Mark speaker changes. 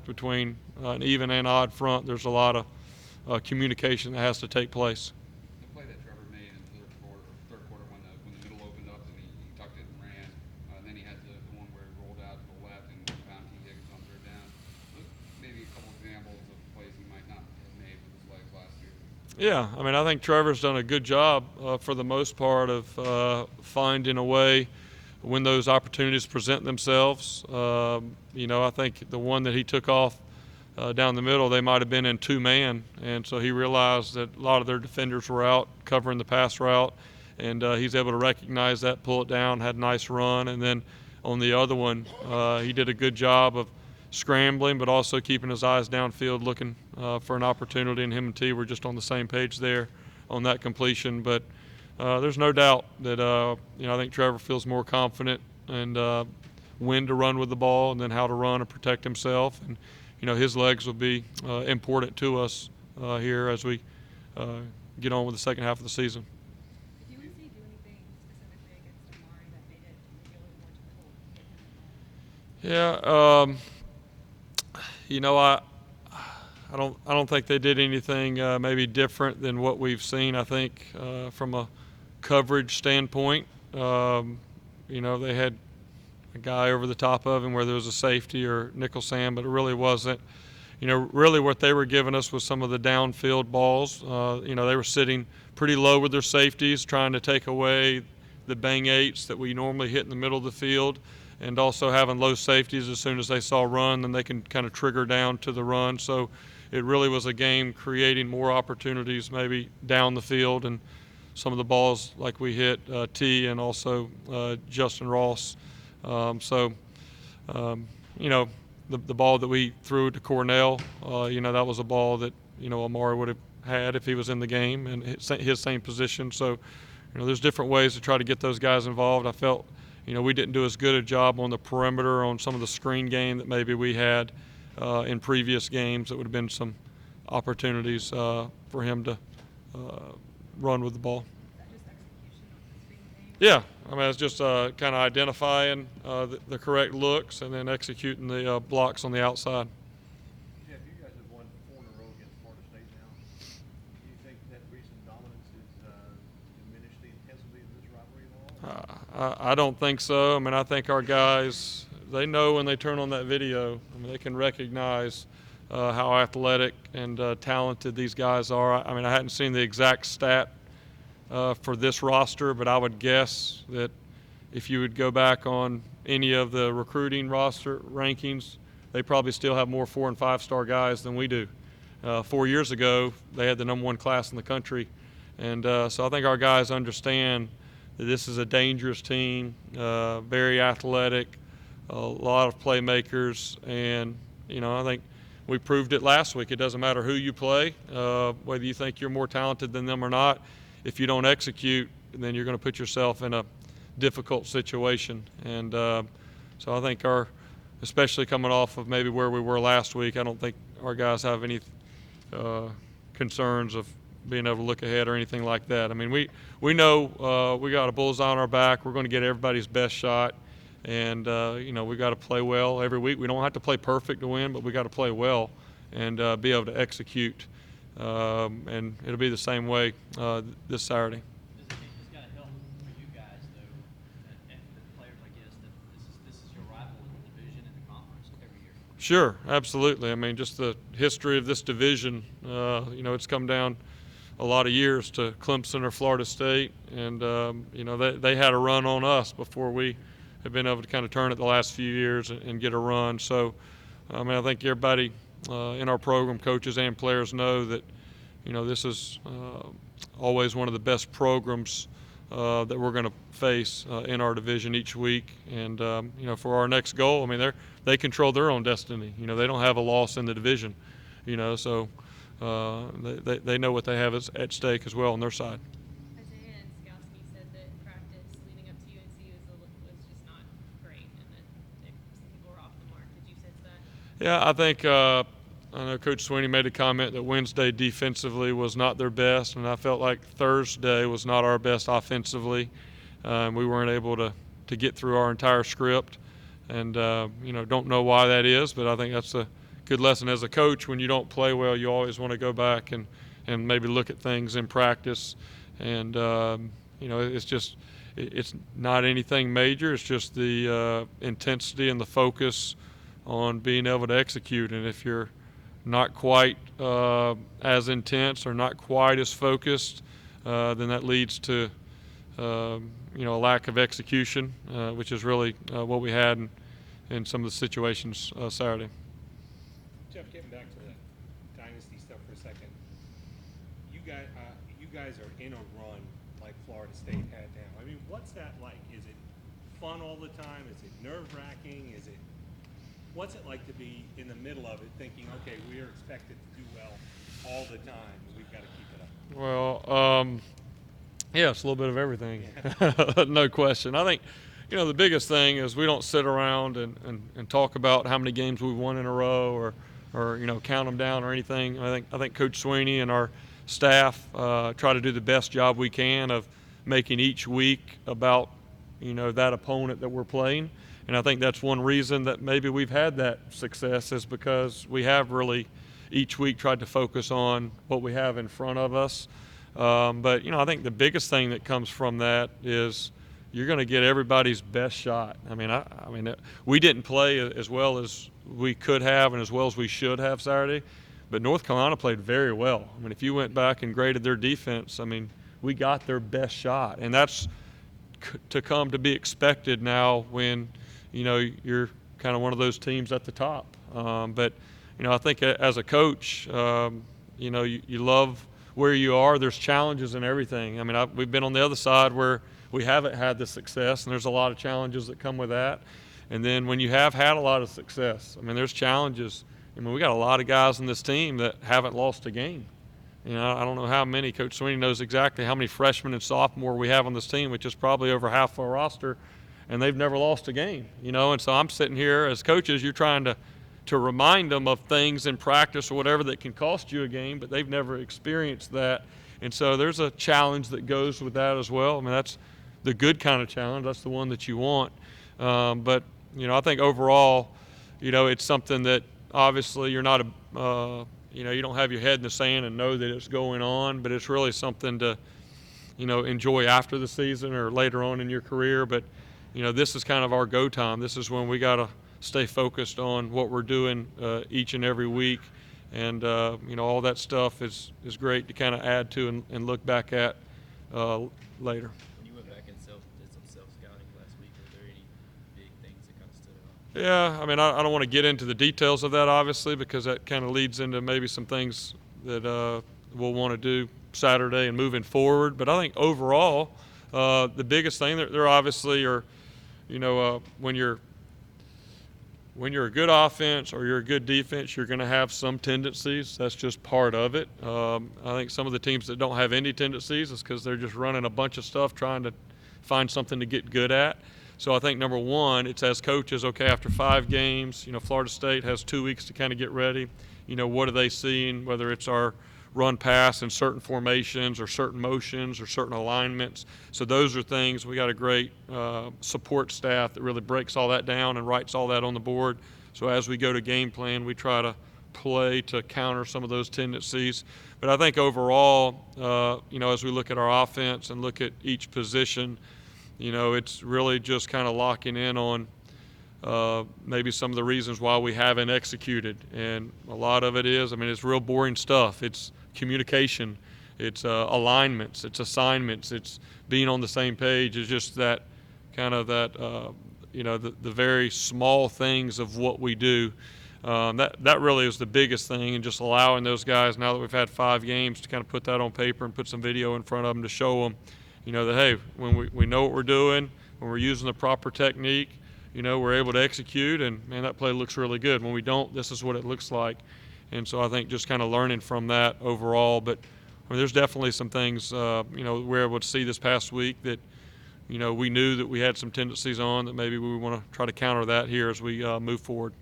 Speaker 1: between an even and odd front. There's a lot of communication that has to take place.
Speaker 2: The play that Trevor made in the third quarter when the middle opened up and he tucked it and ran, and then he had the one where he rolled out to the left and found T. Higgins on third down. Those maybe a couple examples of plays he might not have made with his legs last year.
Speaker 1: Yeah, I mean, I think Trevor's done a good job for the most part of finding a way when those opportunities present themselves. I think the one that he took off down the middle, they might have been in two-man, and so he realized that a lot of their defenders were out covering the pass route, and he's able to recognize that, pull it down, had a nice run, and then on the other one, he did a good job of scrambling, but also keeping his eyes downfield, looking for an opportunity, and him and T were just on the same page there on that completion. But there's no doubt that I think Trevor feels more confident and when to run with the ball and then how to run and protect himself. And his legs will be important to us here as we get on with the second half of the season.
Speaker 3: Did you see do anything specifically against Amari that made it really more difficult?
Speaker 1: Yeah, I don't think they did anything maybe different than what we've seen. I think from a coverage standpoint, they had a guy over the top of him where there was a safety or nickel Sam, but it really wasn't. Really what they were giving us was some of the downfield balls. They were sitting pretty low with their safeties, trying to take away the bang eights that we normally hit in the middle of the field, and also having low safeties as soon as they saw run, then they can kind of trigger down to the run. So it really was a game creating more opportunities maybe down the field, and some of the balls like we hit T and also Justin Ross. The ball that we threw to Cornell, that was a ball that, Amari would have had if he was in the game and his same position. So, there's different ways to try to get those guys involved. I felt, we didn't do as good a job on the perimeter on some of the screen game that maybe we had in previous games. That would have been some opportunities for him to run with the ball.
Speaker 3: Is that just execution on the screen game?
Speaker 1: Yeah, I mean, it's just kind of identifying the correct looks and then executing the blocks on the outside.
Speaker 4: Jeff, you guys have won 4 in a row against Florida State now. Do you think that recent dominance has diminished the intensity of this rivalry at all?
Speaker 1: I don't think so. I mean, I think our guys, they know when they turn on that video. I mean, they can recognize how athletic and talented these guys are. I mean, I hadn't seen the exact stat for this roster, but I would guess that if you would go back on any of the recruiting roster rankings, they probably still have more 4- and 5-star guys than we do. 4 years ago, they had the #1 class in the country. And so I think our guys understand that this is a dangerous team, very athletic, a lot of playmakers. And, I think we proved it last week. It doesn't matter who you play, whether you think you're more talented than them or not. If you don't execute, then you're going to put yourself in a difficult situation. And so I think especially coming off of maybe where we were last week, I don't think our guys have any concerns of being able to look ahead or anything like that. I mean, we know we got a bullseye on our back. We're going to get everybody's best shot. And, we got to play well every week. We don't have to play perfect to win, but we got to play well and be able to execute. And it'll be the same way this Saturday.
Speaker 5: It's got to help for you guys, though, and the players, I guess, that this is your rival in the division and the conference every year.
Speaker 1: Sure, absolutely. I mean, just the history of this division, it's come down a lot of years to Clemson or Florida State, and, they had a run on us before we have been able to kind of turn it the last few years and get a run. So, I mean, I think everybody in our program, coaches and players, know that, this is always one of the best programs that we're going to face in our division each week. And, for our next goal, I mean, they control their own destiny. They don't have a loss in the division, so they know what they have at stake as well on their side.
Speaker 3: Isaiah and Skowski said that practice leading up to UNC was just not great, and that some people were off the mark. Did you sense that?
Speaker 1: Yeah, I think I know Coach Sweeney made a comment that Wednesday defensively was not their best, and I felt like Thursday was not our best offensively. We weren't able to get through our entire script, and don't know why that is, but I think that's the good lesson as a coach. When you don't play well, you always want to go back and maybe look at things in practice. And, it's not anything major. It's just the intensity and the focus on being able to execute. And if you're not quite as intense or not quite as focused, then that leads to a lack of execution, which is really what we had in some of the situations Saturday.
Speaker 6: Jeff, getting back to the dynasty stuff for a second, you guys are in a run like Florida State had now. I mean, what's that like? Is it fun all the time? Is it nerve-wracking? What's it like to be in the middle of it, thinking, okay, we are expected to do well all the time, we've got to keep it up?
Speaker 1: Well, yeah, it's a little bit of everything, no question. I think, the biggest thing is we don't sit around and talk about how many games we've won in a row or count them down or anything. I think Coach Sweeney and our staff try to do the best job we can of making each week about that opponent that we're playing. And I think that's one reason that maybe we've had that success, is because we have really each week tried to focus on what we have in front of us. But I think the biggest thing that comes from that is you're going to get everybody's best shot. I mean, we didn't play as well as we could have and as well as we should have Saturday, but North Carolina played very well. I mean, if you went back and graded their defense, I mean, we got their best shot, and that's to come to be expected now when you're kind of one of those teams at the top. But I think as a coach, you love where you are. There's challenges in everything. I mean, we've been on the other side where we haven't had the success, and there's a lot of challenges that come with that. And then when you have had a lot of success, I mean, there's challenges. I mean, we got a lot of guys in this team that haven't lost a game. I don't know how many. Coach Sweeney knows exactly how many freshmen and sophomore we have on this team, which is probably over half our roster, and they've never lost a game. And so I'm sitting here as coaches, you're trying to remind them of things in practice or whatever that can cost you a game, but they've never experienced that. And so there's a challenge that goes with that as well. I mean, that's the good kind of challenge. That's the one that you want. But I think overall, it's something that obviously you're not you don't have your head in the sand and know that it's going on, but it's really something to, enjoy after the season or later on in your career. But, this is kind of our go time. This is when we got to stay focused on what we're doing each and every week. And, all that stuff is great to kind of add to and look back at later.
Speaker 7: When you went back and did some self-scouting last week, were there any big things that kind of stood out?
Speaker 1: Yeah, I mean, I don't want to get into the details of that, obviously, because that kind of leads into maybe some things that we'll want to do Saturday and moving forward. But I think overall, the biggest thing, there obviously are, when you're a good offense or you're a good defense, you're going to have some tendencies. That's just part of it. I think some of the teams that don't have any tendencies is because they're just running a bunch of stuff trying to find something to get good at. So I think, number one, it's as coaches, okay, after 5 games, Florida State has 2 weeks to kind of get ready. What are they seeing, whether it's our run pass in certain formations or certain motions or certain alignments. So those are things. We got a great support staff that really breaks all that down and writes all that on the board. So as we go to game plan, we try to play to counter some of those tendencies. But I think overall, as we look at our offense and look at each position, it's really just kind of locking in on maybe some of the reasons why we haven't executed. And a lot of it is, it's real boring stuff. It's communication, it's alignments, it's assignments, it's being on the same page. It's just that kind of the very small things of what we do. That really is the biggest thing, and just allowing those guys, now that we've had 5 games, to kind of put that on paper and put some video in front of them to show them, that, hey, when we know what we're doing, when we're using the proper technique, we're able to execute, and, man, that play looks really good. When we don't, this is what it looks like. And so I think just kind of learning from that overall. But there's definitely some things, we're able to see this past week that, we knew that we had some tendencies on that maybe we want to try to counter that here as we move forward.